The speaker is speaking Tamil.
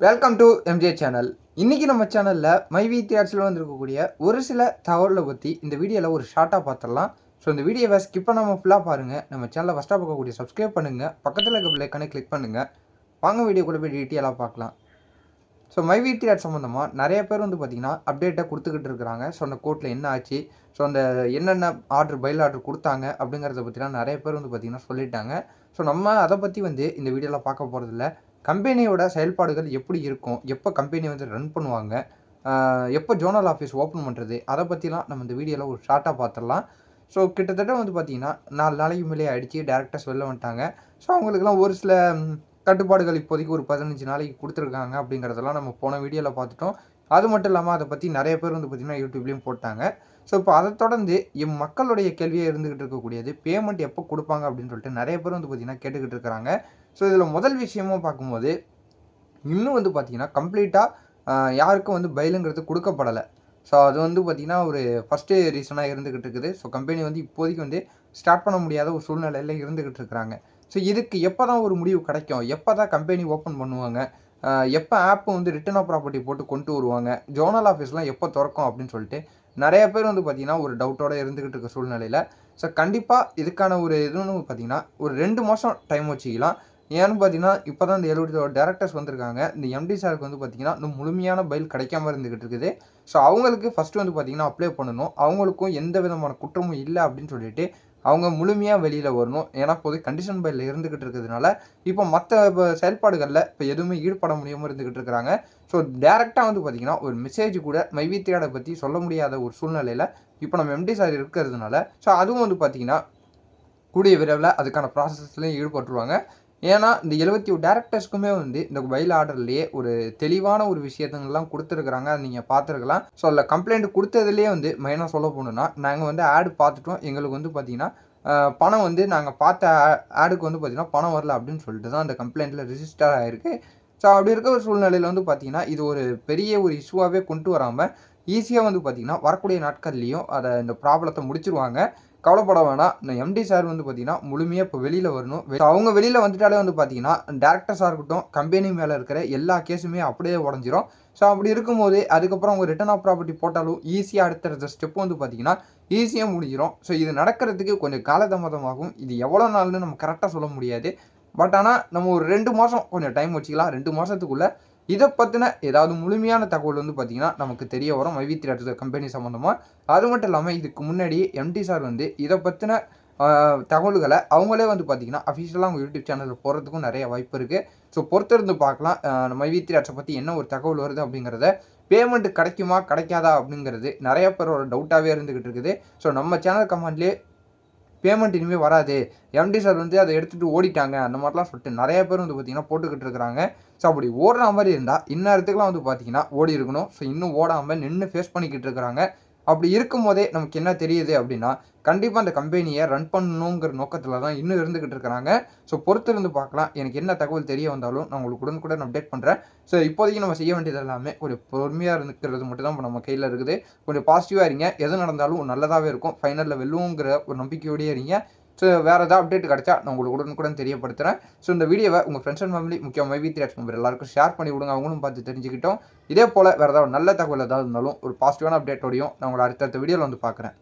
Welcome to MJ channel. இன்றைக்கி நம்ம சேனலில் மைவி தியேட்டர்ஸில் வந்திருக்கக்கூடிய ஒரு சில தகவலை பற்றி இந்த வீடியோவில் ஒரு ஷார்ட்டாக பார்த்துடலாம். ஸோ இந்த வீடியோவை ஸ்கிப் பண்ணாமல் ஃபுல்லாக பாருங்கள். நம்ம சேனலை ஃபஸ்ட்டாக பார்க்கக்கூடிய சப்ஸ்கிரைப் பண்ணுங்கள், பக்கத்தில் இருக்க பெல் ஐகானை கிளிக் பண்ணுங்கள். வாங்க வீடியோ கூட போய் டீட்டெயிலாக பார்க்கலாம். ஸோ மைவி தியேட்டர் சம்மந்தமாக நிறைய பேர் பார்த்திங்கன்னா அப்டேட்டை கொடுத்துக்கிட்டு இருக்கிறாங்க. ஸோ அந்த கோர்ட்டில் என்ன ஆச்சு, ஸோ அந்த என்னென்ன பைல் ஆர்டர் கொடுத்தாங்க அப்படிங்கிறத பற்றிலாம் நிறைய பேர் பார்த்திங்கன்னா சொல்லிட்டாங்க. ஸோ நம்ம அதை பற்றி இந்த வீடியோவில் பார்க்க போகிறதில்ல. கம்பெனியோட செயல்பாடுகள் எப்படி இருக்கும், எப்போ கம்பெனி ரன் பண்ணுவாங்க, எப்போ ஜோனல் ஆஃபீஸ் ஓப்பன் பண்ணுறது, அதை பற்றிலாம் நம்ம இந்த வீடியோவில் ஒரு ஷார்ட்டாக பார்த்துடலாம். ஸோ கிட்டத்தட்ட பார்த்தீங்கன்னா 4 நாளைக்கு மேலே ஆகிடுச்சு. டேரக்டர்ஸ் வெளில வந்துட்டாங்க. ஸோ அவங்களுக்குலாம் ஒரு சில கட்டுப்பாடுகள் இப்போதைக்கு ஒரு 15 நாளைக்கு கொடுத்துருக்காங்க அப்படிங்கிறதெல்லாம் நம்ம போன வீடியோவில் பார்த்துட்டோம். அது மட்டும் இல்லாமல் அதை பற்றி நிறைய பேர் பார்த்திங்கன்னா யூடியூப்லேயும் போட்டாங்க. ஸோ இப்போ அதை தொடர்ந்து மக்களுடைய கேள்வியாக இருந்துக்கிட்டு இருக்கக்கூடியது பேமெண்ட் எப்போ கொடுப்பாங்க அப்படின்னு சொல்லிட்டு நிறைய பேர் பார்த்திங்கன்னா கேட்டுக்கிட்டு இருக்கிறாங்க. ஸோ இதில் முதல் விஷயமும் பார்க்கும்போது இன்னும் பார்த்திங்கன்னா கம்ப்ளீட்டாக யாருக்கும் பைலுங்கிறது கொடுக்கப்படலை. ஸோ அது பார்த்திங்கன்னா ஒரு ஃபஸ்ட்டு ரீசனாக இருந்துக்கிட்டு இருக்குது. ஸோ கம்பெனி இப்போதைக்கு ஸ்டார்ட் பண்ண முடியாத ஒரு சூழ்நிலையில் இருந்துக்கிட்டு இருக்கிறாங்க. ஸோ இதுக்கு எப்போ தான் ஒரு முடிவு கிடைக்கும், எப்போ தான் கம்பெனி ஓப்பன் பண்ணுவாங்க, எப்போ ஆப்பு ரிட்டர்ன் ஆஃப் ப்ராப்பர்ட்டி போட்டு கொண்டு வருவாங்க, ஜோனல் ஆஃபீஸ்லாம் எப்போ திறக்கும் அப்படின்னு சொல்லிட்டு நிறைய பேர் பார்த்திங்கன்னா ஒரு டவுட்டோடு இருந்துக்கிட்டு இருக்க சூழ்நிலையில் ஸோ கண்டிப்பாக இதுக்கான ஒரு இதுன்னு பார்த்திங்கன்னா ஒரு 2 மாதம் டைம் வச்சுக்கலாம். ஏன்னு பார்த்தீங்கன்னா இப்போ தான் இந்த 70 டேரக்டர்ஸ் வந்திருக்காங்க. இந்த எம்டி சாருக்கு பார்த்தீங்கன்னா இன்னும் முழுமையான பைல் கிடைக்காம இருந்துகிட்டு இருக்குது. ஸோ அவங்களுக்கு ஃபஸ்ட்டு பார்த்தீங்கன்னா அப்ளை பண்ணணும். அவங்களுக்கும் எந்த விதமான குற்றமும் இல்லை அப்படின்னு சொல்லிட்டு அவங்க முழுமையாக வெளியில் வரணும். ஏன்னா இப்போது கண்டிஷன் பைலில் இருந்துக்கிட்டு இருக்கிறதுனால இப்போ மற்ற செயல்பாடுகளில் இப்போ எதுவுமே ஈடுபட முடியாமல் இருந்துக்கிட்டு இருக்கிறாங்க. ஸோ டேரெக்டாக பார்த்தீங்கன்னா ஒரு மெசேஜ் கூட மைவி தியேட்டரை பற்றி சொல்ல முடியாத ஒரு சூழ்நிலையில் இப்போ நம்ம எம்டி சார் இருக்கிறதுனால ஸோ அதுவும் பார்த்தீங்கன்னா கூடிய விரைவில் அதுக்கான ப்ராசஸ்லையும் ஈடுபட்டுருவாங்க. ஏன்னா இந்த 71 டேரக்டர்ஸ்க்குமே இந்த பைல் ஆர்டர்லேயே ஒரு தெளிவான ஒரு விஷயத்தங்கள்லாம் கொடுத்துருக்குறாங்க. அதை நீங்கள் பார்த்துருக்கலாம். ஸோ அதில் கம்ப்ளைண்ட் கொடுத்ததுலேயே மெயினாக சொல்ல போகணுன்னா நாங்கள் ஆடு பார்த்துட்டோம், எங்களுக்கு பார்த்தீங்கன்னா பணம் நாங்கள் பார்த்த ஆடுக்கு பார்த்தீங்கன்னா பணம் வரல அப்படின்னு சொல்லிட்டு தான் அந்த கம்ப்ளைண்ட்டில் ரிஜிஸ்டர் ஆகிருக்கு. ஸோ அப்படி இருக்க ஒரு சூழ்நிலையில் பார்த்தீங்கன்னா இது ஒரு பெரிய ஒரு இஷ்யூவாகவே கொண்டு வராமல் ஈஸியாக பார்த்தீங்கன்னா வரக்கூடிய நாட்கள்லேயும் அதை இந்த ப்ராப்ளத்தை முடிச்சிருவாங்க. கவலைப்பட வேணாம். இந்த எம்டி சார் பார்த்தீங்கன்னா முழுமையாக இப்போ வெளியில் வரணும். அவங்க வெளியில் வந்துட்டாலே பார்த்தீங்கன்னா டேரக்டர்ஸாக இருக்கட்டும், கம்பெனி மேலே இருக்கிற எல்லா கேஸுமே அப்படியே உடஞ்சிரும். ஸோ அப்படி இருக்கும்போது அதுக்கப்புறம் அவங்க ரிட்டர்ன் ஆஃப் ப்ராப்பர்ட்டி போட்டாலும் ஈஸியாக அடுத்த ஸ்டெப் பார்த்தீங்கன்னா ஈஸியாக முடிஞ்சிடும். ஸோ இது நடக்கிறதுக்கு கொஞ்சம் காலதாமதமாகும். இது எவ்வளோ நாள்னு நம்ம கரெக்டாக சொல்ல முடியாது. பட் ஆனால் நம்ம ஒரு 2 மாதம் கொஞ்சம் டைம் வச்சுக்கலாம். 2 மாதத்துக்குள்ளே இதை பற்றின ஏதாவது முழுமையான தகவல் பார்த்தீங்கன்னா நமக்கு தெரிய வரும் மைவி தியேட்டர்ஸ் கம்பெனி சம்மந்தமாக. அது மட்டும் இல்லாமல் இதுக்கு முன்னாடி எம்டி சார் இதை பற்றின தகவல்களை அவங்களே பார்த்தீங்கன்னா அஃபிஷியலாக அவங்க யூடியூப் சேனலில் போகிறதுக்கும் நிறைய வாய்ப்பு இருக்குது. ஸோ பொறுத்திருந்து பார்க்கலாம் மைவி தியேட்டர்ஸை பற்றி என்ன ஒரு தகவல் வருது அப்படிங்கிறத. பேமெண்ட் கிடைக்குமா கிடைக்காதா அப்படிங்கிறது நிறைய பேரோட டவுட்டாகவே இருந்துக்கிட்டு இருக்குது. ஸோ நம்ம சேனல் கமெண்ட்லேயே பேமெண்ட் இனிமேல் வராது, எம்டி சார் அதை எடுத்துகிட்டு ஓடிட்டாங்க அந்த மாதிரிலாம் சொல்லிட்டு நிறைய பேர் பார்த்தீங்கன்னா போட்டுக்கிட்டு இருக்கிறாங்க. ஸோ அப்படி ஓடுற மாதிரி இருந்தால் இந்நேரத்துக்குலாம் பார்த்தீங்கன்னா ஓடி இருக்கணும். ஸோ இன்னும் ஓடாமல் நின்று ஃபேஸ் பண்ணிக்கிட்டு இருக்கிறாங்க. அப்படி இருக்கும் போதே நமக்கு என்ன தெரியுது அப்படின்னா கண்டிப்பாக அந்த கம்பெனியை ரன் பண்ணணுங்கிற நோக்கத்தில் தான் இன்னும் இருந்துக்கிட்டு இருக்கிறாங்க. ஸோ பொறுத்திருந்து பார்க்கலாம். எனக்கு என்ன தகவல் தெரிய வந்தாலும் நான் உங்களுக்கு உடனுக்குடன் அப்டேட் பண்ணுறேன். ஸோ இப்போதைக்கு நம்ம செய்ய வேண்டியது எல்லாமே கொஞ்சம் பொறுமையாக இருக்கிறது மட்டும் தான் இப்போ நம்ம கையில் இருக்குது. கொஞ்சம் பாசிட்டிவாக இருங்க. எது நடந்தாலும் நல்லதாகவே இருக்கும். ஃபைனலில் வெல்லுவோங்கிற ஒரு நம்பிக்கையோடய இருங்க. ஸோ வேறு ஏதாவது அப்டேட் கிடச்சா நான் உங்களுக்கு உடனுக்குடன் தெரியப்படுத்துகிறேன். ஸோ இந்த வீடியோவை உங்கள் ஃப்ரெண்ட்ஸ் அண்ட் ஃபேமிலி முக்கியமாக மைவி தியேட்டர்ஸ் மெம்பர் எல்லாருக்கும் ஷேர் பண்ணி விடுங்க. அவங்களும் பார்த்து தெரிஞ்சுக்கிட்டோம். இதே போல் வேறு ஏதாவது நல்ல தகவல் ஏதாவது இருந்தாலும் ஒரு பாசிட்டிவான அப்டேட்டோடையும் நான் உங்களை அடுத்தடுத்த வீடியோவில் பார்க்குறேன்.